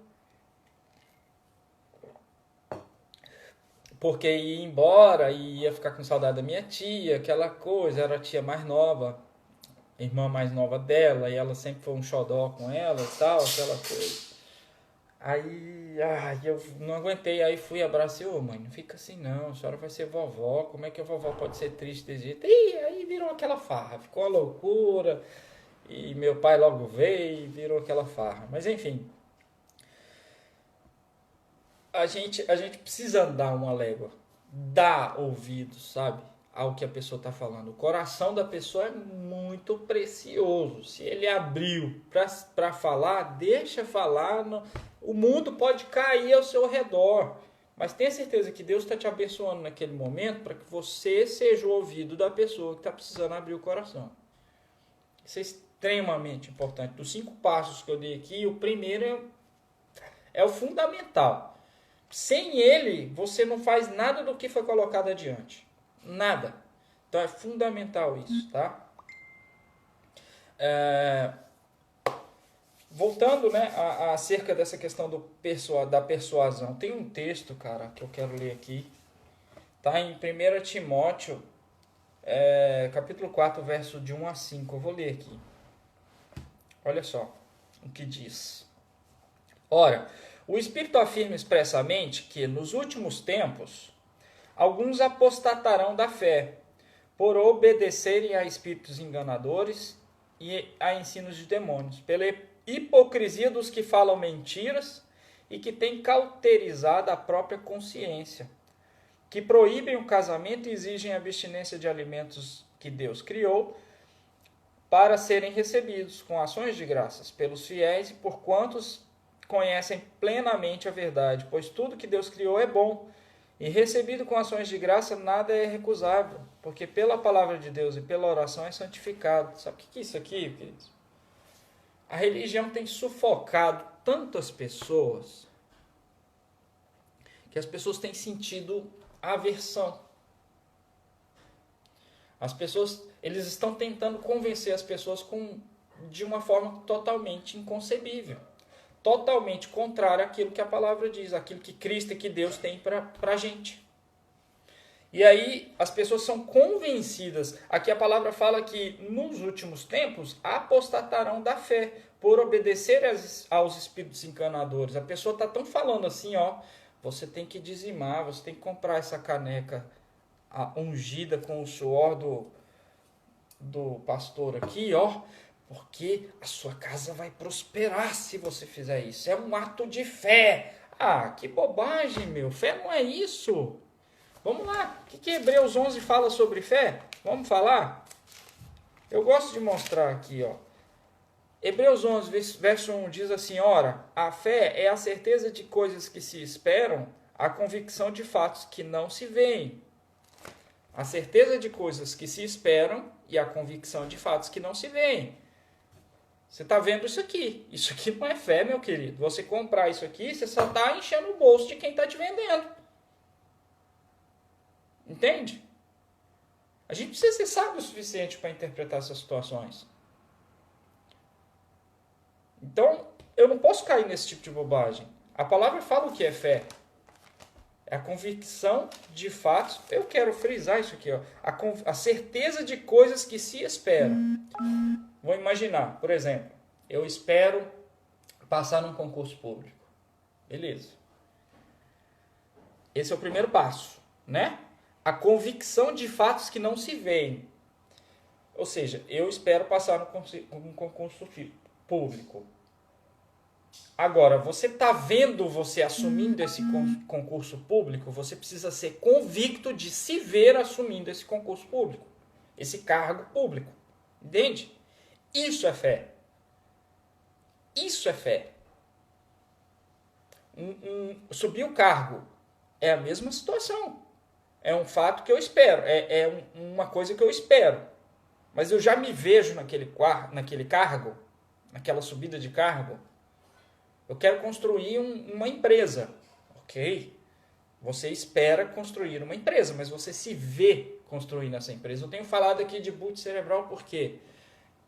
porque ia embora e ia ficar com saudade da minha tia, aquela coisa, era a tia mais nova, a irmã mais nova dela, e ela sempre foi um xodó com ela e tal, aquela coisa. Aí, eu não aguentei, aí fui, abracei, ô mãe, não fica assim não, a senhora vai ser vovó, como é que a vovó pode ser triste desse jeito? E aí virou aquela farra, ficou uma loucura, e meu pai logo veio e virou aquela farra. Mas enfim, a gente precisa andar uma légua, dar ouvidos, sabe, ao que a pessoa está falando. O coração da pessoa é muito precioso. Se ele abriu para falar, deixa falar. O mundo pode cair ao seu redor, mas tenha certeza que Deus está te abençoando naquele momento para que você seja o ouvido da pessoa que está precisando abrir o coração. Isso é extremamente importante. Dos 5 passos que eu dei aqui, o primeiro é o fundamental. Sem ele, você não faz nada do que foi colocado adiante. Nada. Então é fundamental isso, tá? Voltando, né, acerca dessa questão da persuasão. Tem um texto, cara, que eu quero ler aqui. Tá em 1 Timóteo, capítulo 4, verso de 1 a 5. Eu vou ler aqui. Olha só o que diz. Ora, o Espírito afirma expressamente que, nos últimos tempos, alguns apostatarão da fé, por obedecerem a espíritos enganadores e a ensinos de demônios, pela hipocrisia dos que falam mentiras e que têm cauterizado a própria consciência, que proíbem o casamento e exigem a abstinência de alimentos que Deus criou, para serem recebidos com ações de graças pelos fiéis e por quantos conhecem plenamente a verdade, pois tudo que Deus criou é bom, e recebido com ações de graça nada é recusável, porque pela palavra de Deus e pela oração é santificado. Sabe o que é isso aqui, queridos? A religião tem sufocado tantas pessoas que as pessoas têm sentido aversão. As pessoas, eles estão tentando convencer as pessoas de uma forma totalmente inconcebível, totalmente contrária àquilo que a palavra diz, àquilo que Cristo e que Deus tem para a gente. E aí as pessoas são convencidas. Aqui a palavra fala que nos últimos tempos apostatarão da fé por obedecer aos espíritos enganadores. A pessoa está tão falando assim, ó, você tem que dizimar, você tem que comprar essa caneca ungida com o suor do pastor aqui, ó, porque a sua casa vai prosperar se você fizer isso. É um ato de fé. Ah, que bobagem, meu. Fé não é isso. Vamos lá. O que Hebreus 11 fala sobre fé? Vamos falar? Eu gosto de mostrar aqui, ó. Hebreus 11, verso 1 diz assim, ora, a fé é a certeza de coisas que se esperam, a convicção de fatos que não se veem. A certeza de coisas que se esperam e a convicção de fatos que não se veem. Você está vendo isso aqui. Isso aqui não é fé, meu querido. Você comprar isso aqui, você só está enchendo o bolso de quem está te vendendo. Entende? A gente precisa ser sábio o suficiente para interpretar essas situações. Então, eu não posso cair nesse tipo de bobagem. A palavra fala o que é fé. É a convicção de fatos. Eu quero frisar isso aqui, ó. A certeza de coisas que se esperam. Vou imaginar, por exemplo, eu espero passar num concurso público. Beleza. Esse é o primeiro passo, né? A convicção de fatos que não se veem. Ou seja, eu espero passar num concurso público. Agora, você está vendo você assumindo esse concurso público, você precisa ser convicto de se ver assumindo esse concurso público, esse cargo público. Entende? Isso é fé. Isso é fé. Subir o cargo é a mesma situação. É um fato que eu espero. É uma coisa que eu espero. Mas eu já me vejo naquele cargo, naquela subida de cargo. Eu quero construir uma empresa. Ok. Você espera construir uma empresa, mas você se vê construindo essa empresa. Eu tenho falado aqui de boot cerebral porque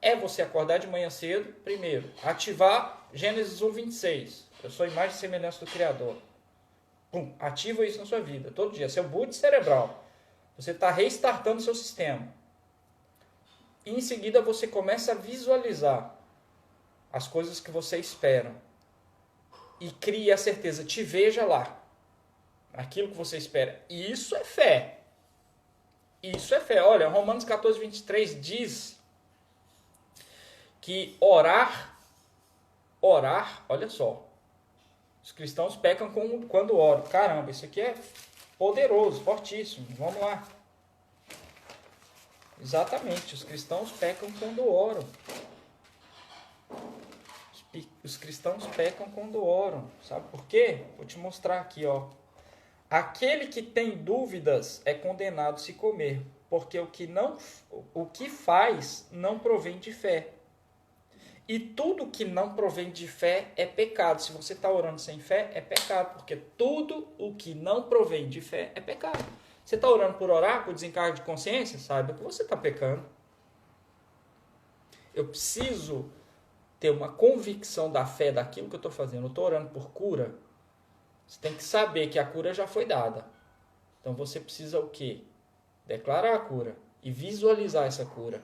é você acordar de manhã cedo, primeiro, ativar Gênesis 1:26. Eu sou a imagem e semelhança do Criador. Pum, ativa isso na sua vida, todo dia. Seu boot cerebral. Você está restartando o seu sistema. E em seguida você começa a visualizar as coisas que você espera. E cria a certeza, te veja lá. Aquilo que você espera. E isso é fé. Isso é fé. Olha, Romanos 14:23 diz que orar, olha só. Os cristãos pecam quando oram. Caramba, isso aqui é poderoso, fortíssimo. Vamos lá. Exatamente, os cristãos pecam quando oram. Os cristãos pecam quando oram. Sabe por quê? Vou te mostrar aqui, ó. Aquele que tem dúvidas é condenado se comer, porque o que faz não provém de fé. E tudo que não provém de fé é pecado. Se você está orando sem fé, é pecado, porque tudo o que não provém de fé é pecado. Você está orando por orar, por desencargo de consciência? Saiba que você está pecando. Eu preciso ter uma convicção da fé daquilo que eu estou fazendo. Eu estou orando por cura. Você tem que saber que a cura já foi dada. Então você precisa o quê? Declarar a cura e visualizar essa cura.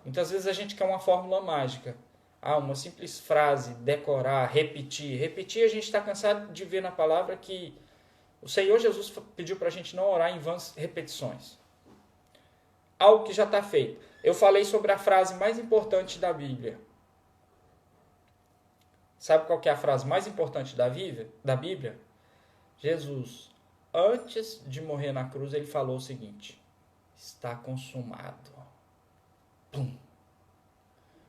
Muitas vezes a gente quer uma fórmula mágica. Uma simples frase, decorar, repetir. Repetir, a gente está cansado de ver na palavra que o Senhor Jesus pediu para a gente não orar em vãs repetições. Algo que já está feito. Eu falei sobre a frase mais importante da Bíblia. Sabe qual que é a frase mais importante da Bíblia? Jesus, antes de morrer na cruz, ele falou o seguinte: está consumado. Pum.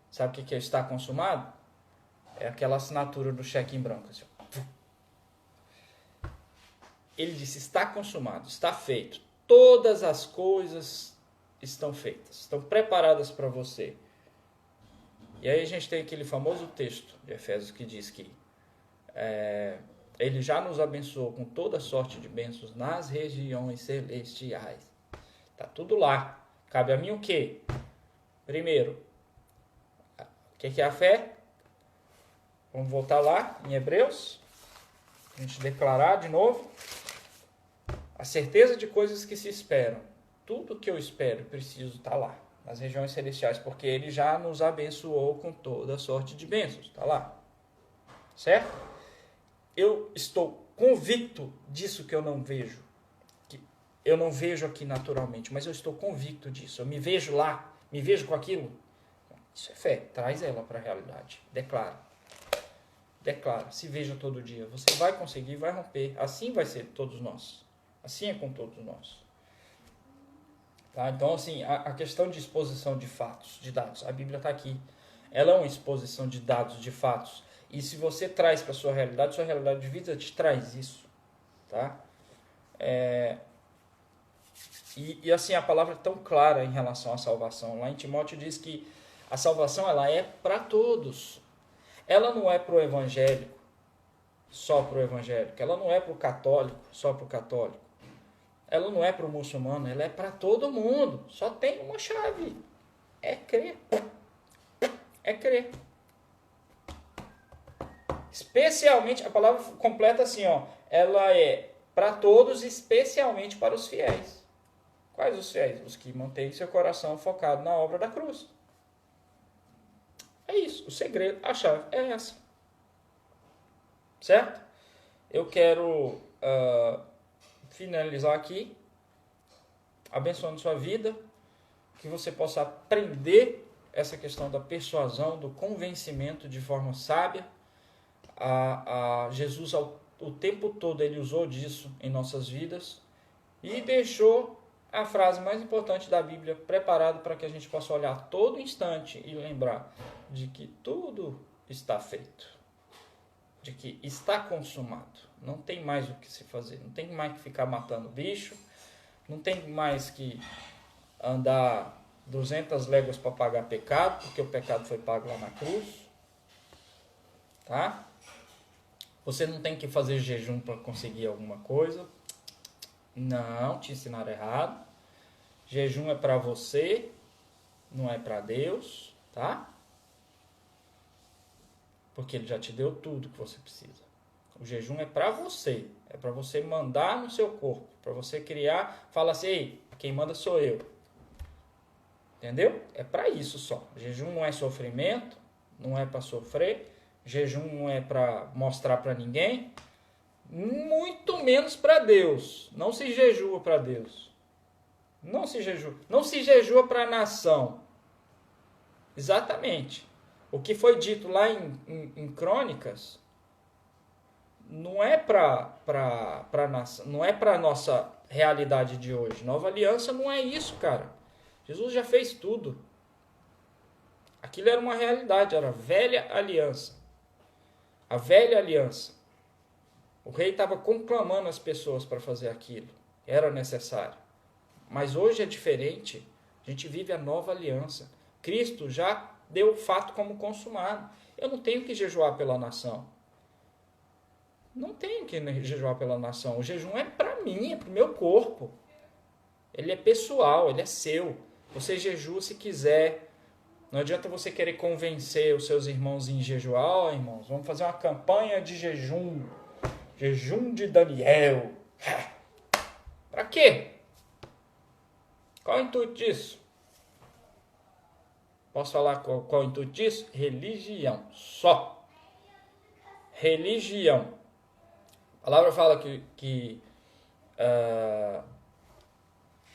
Sabe o que é estar consumado? É aquela assinatura do cheque em branco. Assim. Ele disse, está consumado, está feito. Todas as coisas estão feitas, estão preparadas para você. E aí a gente tem aquele famoso texto de Efésios que diz que ele já nos abençoou com toda sorte de bênçãos nas regiões celestiais. Está tudo lá. Cabe a mim o quê? Primeiro, o que é a fé? Vamos voltar lá em Hebreus. A gente declarar de novo. A certeza de coisas que se esperam. Tudo que eu espero, preciso estar lá, nas regiões celestiais, porque ele já nos abençoou com toda sorte de bênçãos. Está lá. Certo? Eu estou convicto disso que eu não vejo. Que eu não vejo aqui naturalmente, mas eu estou convicto disso. Eu me vejo lá, me vejo com aquilo. Isso é fé. Traz ela para a realidade. Declara. Declara. Se veja todo dia. Você vai conseguir, vai romper. Assim vai ser todos nós. Assim é com todos nós. Tá? Então, assim, a questão de exposição de fatos, de dados, a Bíblia está aqui. Ela é uma exposição de dados, de fatos. E se você traz para a sua realidade de vida te traz isso. Tá? E assim, a palavra é tão clara em relação à salvação. Lá em Timóteo diz que a salvação ela é para todos. Ela não é para o evangélico, só para o evangélico. Ela não é para o católico, só para o católico. ela não é para o muçulmano, ela é para todo mundo. Só tem uma chave. É crer. É crer. Especialmente, a palavra completa assim, ó, ela é para todos, especialmente para os fiéis. Quais os fiéis? Os que mantêm seu coração focado na obra da cruz. É isso, o segredo, a chave é essa. Certo? Eu quero finalizar aqui, abençoando sua vida, que você possa aprender essa questão da persuasão, do convencimento de forma sábia. Jesus, o tempo todo, ele usou disso em nossas vidas e deixou a frase mais importante da Bíblia preparada para que a gente possa olhar todo instante e lembrar de que tudo está feito, de que está consumado. Não tem mais o que se fazer, não tem mais que ficar matando bicho, não tem mais que andar 200 léguas para pagar pecado, porque o pecado foi pago lá na cruz. Tá? Você não tem que fazer jejum para conseguir alguma coisa. Não, te ensinaram errado. Jejum é para você, não é para Deus, tá? Porque ele já te deu tudo que você precisa. O jejum é para você mandar no seu corpo, para você criar, fala assim, ei, quem manda sou eu. Entendeu? É para isso só. Jejum não é sofrimento, não é para sofrer, jejum não é para mostrar para ninguém, muito menos para Deus. Não se jejua para Deus. Não se jejua para a nação. Exatamente. O que foi dito lá em Crônicas não é para nação, não é para a nossa realidade de hoje. Nova aliança não é isso, cara. Jesus já fez tudo. Aquilo era uma realidade, era a velha aliança. A velha aliança. O rei estava conclamando as pessoas para fazer aquilo. Era necessário. Mas hoje é diferente. A gente vive a nova aliança. Cristo já deu o fato como consumado. Eu não tenho que jejuar pela nação. Não tenho que jejuar pela nação. O jejum é para mim, é para o meu corpo. Ele é pessoal, ele é seu. Você jejua se quiser. Não adianta você querer convencer os seus irmãos em jejuar. Ó, irmãos, vamos fazer uma campanha de jejum. Jejum de Daniel. Para quê? Qual é o intuito disso? Posso falar qual é o intuito disso? Religião. Só. Religião. A palavra fala que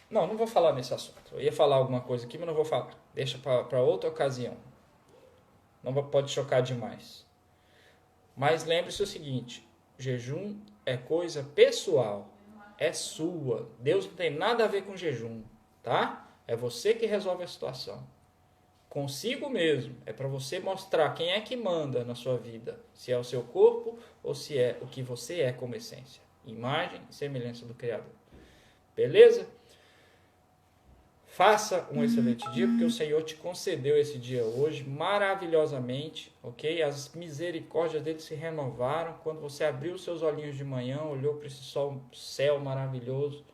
não vou falar nesse assunto. Eu ia falar alguma coisa aqui, mas não vou falar. Deixa para outra ocasião. Não pode chocar demais. Mas lembre-se o seguinte. Jejum é coisa pessoal. É sua. Deus não tem nada a ver com jejum. Tá? É você que resolve a situação. Consigo mesmo. É para você mostrar quem é que manda na sua vida. Se é o seu corpo ou se é o que você é como essência. Imagem e semelhança do Criador. Beleza? Faça um excelente dia, porque o Senhor te concedeu esse dia hoje maravilhosamente, ok? As misericórdias dele se renovaram quando você abriu os seus olhinhos de manhã, olhou para esse céu maravilhoso,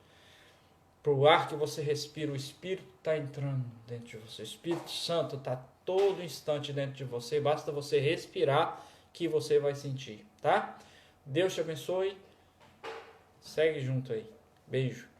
para o ar que você respira, o Espírito está entrando dentro de você, o Espírito Santo está todo instante dentro de você, basta você respirar que você vai sentir, tá? Deus te abençoe, segue junto aí, beijo.